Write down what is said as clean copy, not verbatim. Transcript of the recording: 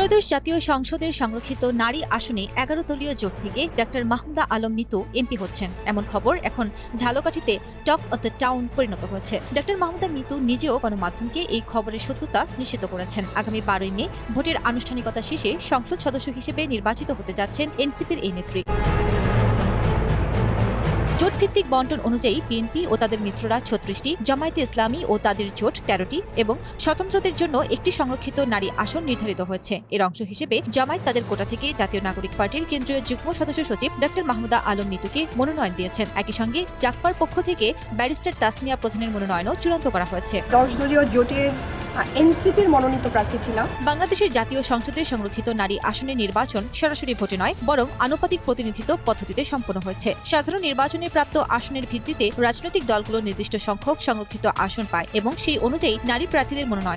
ত্রয়োদশ জাতীয় সংসদের সংরক্ষিত নারী আসনে ১১ দলীয় জোট থেকে ডক্টর মাহমুদা আলম মিতু এমপি হচ্ছেন এমন খবর এখন ঝালকাঠিতে টক অব দ্য টাউন পরিণত হয়েছে। ডক্টর মাহমুদা মিতু নিজেও গণমাধ্যমকে এই খবরের সত্যতা নিশ্চিত করেছেন। আগামী ১২ই মে ভোটের আনুষ্ঠানিকতা শেষে সংসদ সদস্য হিসেবে নির্বাচিত হতে যাচ্ছেন এনসিপির এই নেত্রী। জোটভিত্তিক বন্টন অনুযায়ী বিএনপি ও তাদের মিত্ররা ৩৬টি, জামায়াতে ইসলামী ও তাদের জোট ১৩টি এবং স্বতন্ত্রদের জন্য একটি সংরক্ষিত নারী আসন নির্ধারিত হয়েছে। এর অংশ হিসেবে জামায়াত তাদের কোটা থেকে জাতীয় নাগরিক পার্টির কেন্দ্রীয় যুগ্ম সদস্য সচিব ডক্টর মাহমুদা আলম মিতুকে মনোনয়ন দিয়েছেন। একই সঙ্গে জাকপার পক্ষ থেকে ব্যারিস্টার তাসমিয়া প্রধানের মনোনয়নও চূড়ান্ত করা হয়েছে। ১০ দলীয় জোটের এনসিপির মনোনীত প্রার্থী ছিলাম। বাংলাদেশের জাতীয় সংসদের সংরক্ষিত নারী আসনের নির্বাচন সরাসরি ভোটে নয়, বরং আনুপাতিক প্রতিনিধিত্ব পদ্ধতিতে সম্পন্ন হয়েছে। সাধারণ নির্বাচনে প্রাপ্ত আসনের ভিত্তিতে রাজনৈতিক দলগুলো নির্দিষ্ট সংখ্যক সংরক্ষিত আসন পায় এবং সেই অনুযায়ী নারী প্রার্থীদের মনোনয়ন